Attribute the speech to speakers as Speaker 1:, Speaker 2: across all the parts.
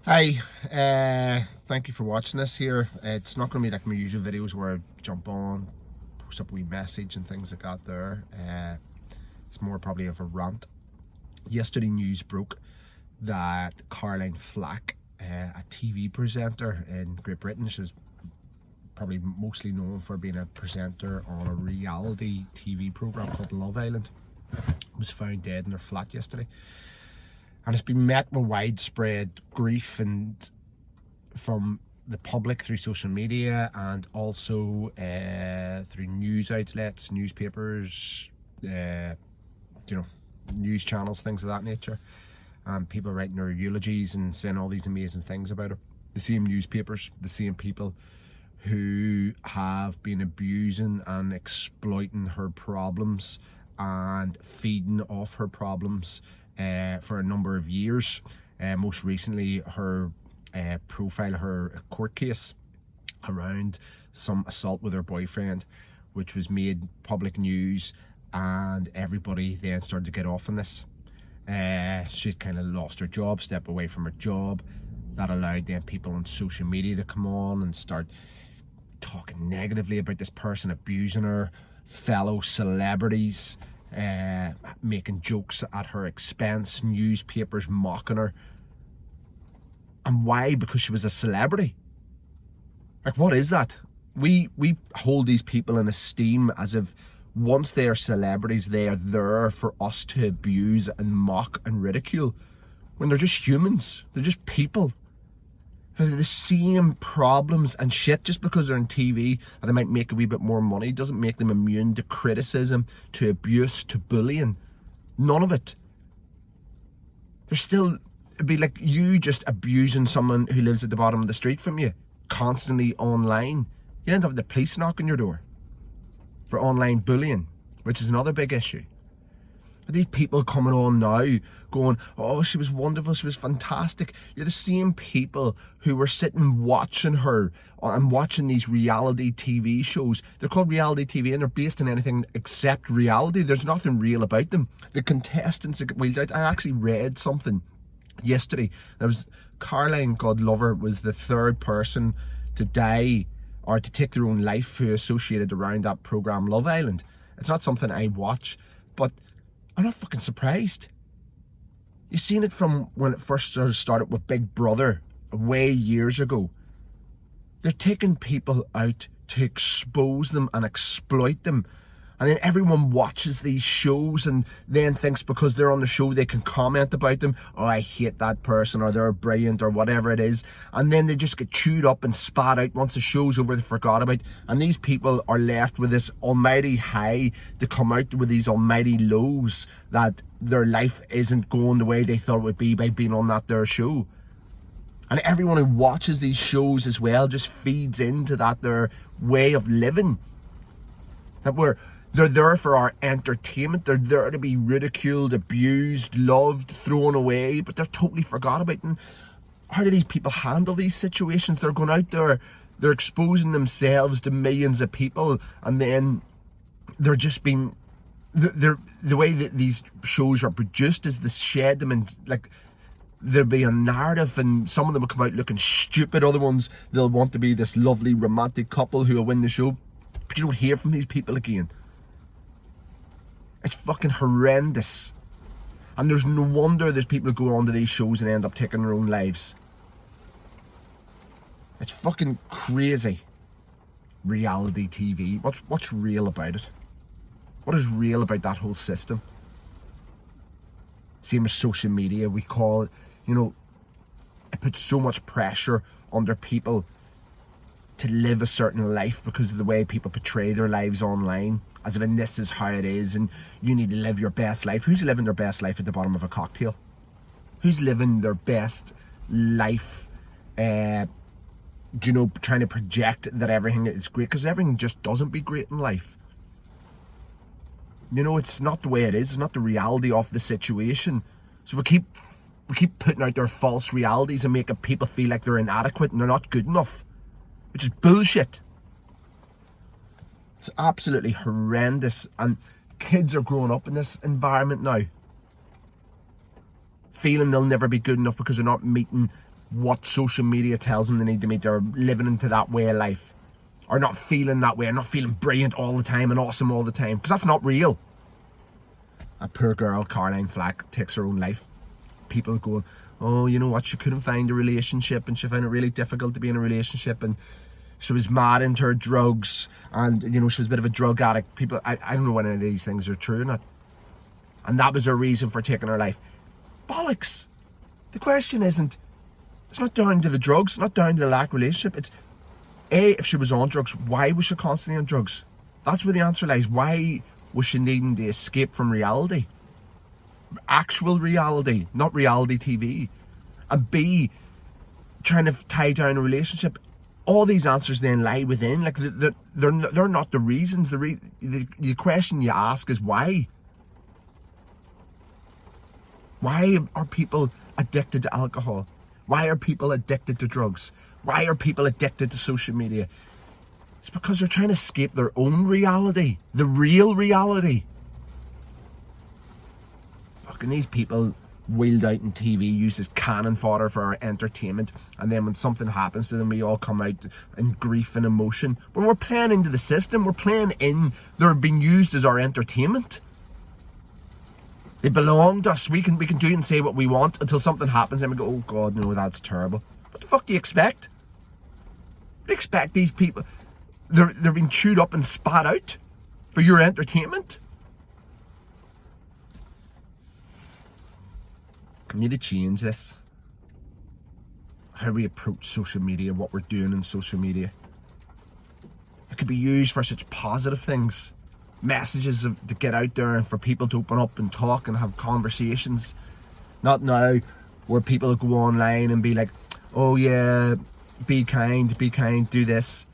Speaker 1: Hi, thank you for watching this here. It's not going to be like my usual videos where I jump on, post up a wee message and things like that there. It's more probably of a rant. Yesterday news broke that Caroline Flack, a TV presenter in Great Britain, she's probably mostly known for being a presenter on a reality TV programme called Love Island, was found dead in her flat yesterday. And it's been met with widespread grief and from the public through social media and also through news outlets, newspapers, news channels, things of that nature. And people writing their eulogies and saying all these amazing things about her. The same newspapers, the same people who have been abusing and exploiting her problems and feeding off her problems for a number of years. Most recently, her profile, her court case around some assault with her boyfriend, which was made public news, and everybody then started to get off on this. She kind of lost her job, stepped away from her job. That allowed then people on social media to come on and start talking negatively about this person, abusing her, fellow celebrities, making jokes at her expense, newspapers mocking her. And why? Because she was a celebrity. Like, what is that? We hold these people in esteem as if once they are celebrities, they are there for us to abuse and mock and ridicule, when they're just humans. They're just people. They're the same problems and shit. Just because they're on TV and they might make a wee bit more money doesn't make them immune to criticism, to abuse, to bullying. None of it. They're still, it'd be like you just abusing someone who lives at the bottom of the street from you, constantly online. You end up with the police knocking your door for online bullying, which is another big issue. But these people coming on now going, oh, she was wonderful, she was fantastic. You're the same people who were sitting watching her and watching these reality TV shows. They're called reality TV and they're based on anything except reality. There's nothing real about them. The contestants that get wheeled out. I actually read something yesterday. There was Caroline, God love her, was the third person to die or to take their own life who associated around that programme Love Island. It's not something I watch, but I'm not fucking surprised. You've seen it from when it first started with Big Brother, way years ago. They're taking people out to expose them and exploit them. And then everyone watches these shows and then thinks because they're on the show they can comment about them. Oh, I hate that person, or they're brilliant, or whatever it is. And then they just get chewed up and spat out once the show's over, they forgot about. And these people are left with this almighty high to come out with these almighty lows that their life isn't going the way they thought it would be by being on that their show. And everyone who watches these shows as well just feeds into that their way of living. That they're there for our entertainment. They're there to be ridiculed, abused, loved, thrown away, but they're totally forgot about them. How do these people handle these situations? They're going out there, they're exposing themselves to millions of people, and then they're just being, the way that these shows are produced is to shed them, and like there'll be a narrative, and some of them will come out looking stupid. Other ones, they'll want to be this lovely romantic couple who will win the show, but you don't hear from these people again. It's fucking horrendous. And there's no wonder there's people who go onto these shows and end up taking their own lives. It's fucking crazy. Reality TV. What's real about it? What is real about that whole system? Same as social media, we call it, it puts so much pressure under people to live a certain life because of the way people portray their lives online, as if this is how it is and you need to live your best life. Who's living their best life at the bottom of a cocktail? Who's living their best life, trying to project that everything is great, because everything just doesn't be great in life. It's not the way it is. It's not the reality of the situation. So we keep putting out their false realities and making people feel like they're inadequate and they're not good enough, which is bullshit. It's absolutely horrendous, and kids are growing up in this environment now, feeling they'll never be good enough because they're not meeting what social media tells them they need to meet. They're living into that way of life, or not feeling that way, or not feeling brilliant all the time and awesome all the time, because that's not real. A poor girl, Caroline Flack, takes her own life. People going, oh, you know what, she couldn't find a relationship and she found it really difficult to be in a relationship, and she was mad into her drugs, and you know, she was a bit of a drug addict. People, I don't know when any of these things are true or not, and that was her reason for taking her life. Bollocks. The question isn't, it's not down to the drugs, it's not down to the lack of relationship. It's if she was on drugs, why was she constantly on drugs? That's where the answer lies. Why was she needing to escape from reality? Actual reality, not reality TV. And B, trying to tie down a relationship. All these answers then lie within. Like, they're not the reasons. The question you ask is why? Why are people addicted to alcohol? Why are people addicted to drugs? Why are people addicted to social media? It's because they're trying to escape their own reality, the real reality. Fucking these people wheeled out in TV, used as cannon fodder for our entertainment, and then when something happens to them, we all come out in grief and emotion. But we're playing into the system. We're playing in. They're being used as our entertainment. They belong to us. We can do and say what we want until something happens, and we go, oh God, no, that's terrible. What the fuck do you expect? What do you expect these people? They're being chewed up and spat out for your entertainment. We need to change this. How we approach social media, what we're doing in social media. It could be used for such positive things. Messages to get out there and for people to open up and talk and have conversations. Not now where people go online and be like, oh yeah, be kind, do this.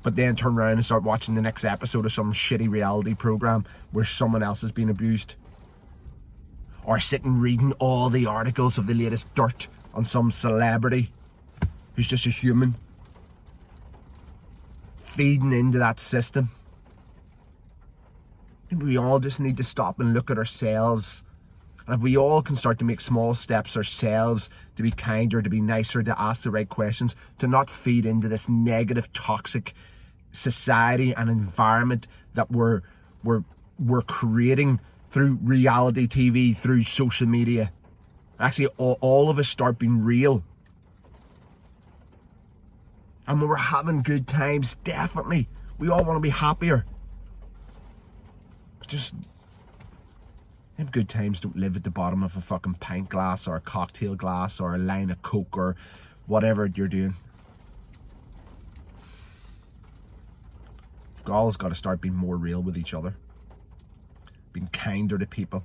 Speaker 1: But then turn around and start watching the next episode of some shitty reality program where someone else has been abused. Or sitting reading all the articles of the latest dirt on some celebrity who's just a human. Feeding into that system. We all just need to stop and look at ourselves. And if we all can start to make small steps ourselves to be kinder, to be nicer, to ask the right questions, to not feed into this negative, toxic society and environment that we're creating through reality TV, through social media. Actually, all of us start being real. And when we're having good times, definitely, we all want to be happier. Just, them good times don't live at the bottom of a fucking pint glass or a cocktail glass or a line of Coke or whatever you're doing. We've all got to start being more real with each other. Being kinder to people.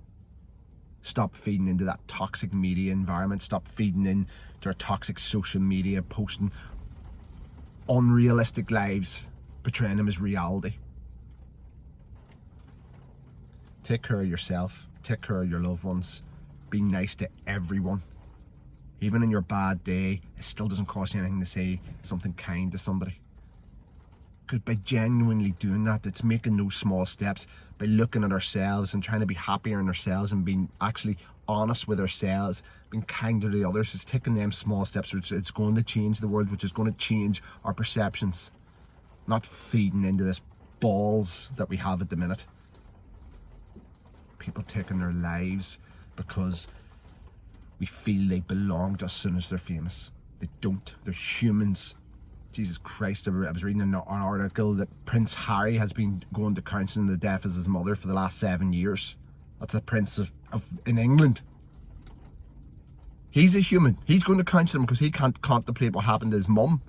Speaker 1: Stop feeding into that toxic media environment. Stop feeding into our toxic social media, posting unrealistic lives, portraying them as reality. Take care of yourself. Take care of your loved ones. Be nice to everyone. Even in your bad day, it still doesn't cost you anything to say something kind to somebody. Because by genuinely doing that, it's making those small steps, by looking at ourselves and trying to be happier in ourselves and being actually honest with ourselves, being kinder to others. It's taking them small steps, which it's going to change the world, which is going to change our perceptions. Not feeding into this balls that we have at the minute. People taking their lives because we feel they belong to us as soon as they're famous. They don't. They're humans. Jesus Christ, I was reading an article that Prince Harry has been going to counselling the deaf as his mother for the last 7 years. That's the Prince of in England. He's a human. He's going to counsel him because he can't contemplate what happened to his mum.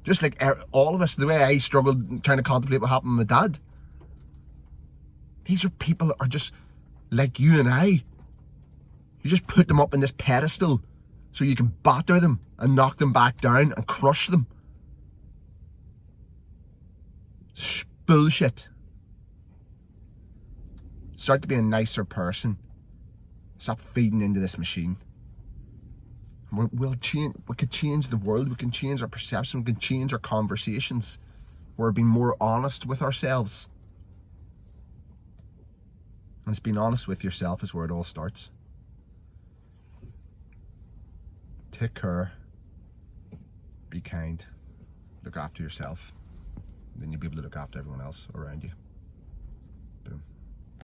Speaker 1: Just like all of us, the way I struggled trying to contemplate what happened to my dad. These are people that are just like you and I. You just put them up in this pedestal so you can batter them and knock them back down and crush them. Bullshit. Start to be a nicer person. Stop feeding into this machine. We'll change. We could change the world. We can change our perception. We can change our conversations. We're being more honest with ourselves. And it's being honest with yourself is where it all starts. Take care. be kind, look after yourself, then you'll be able to look after everyone else around you. Boom.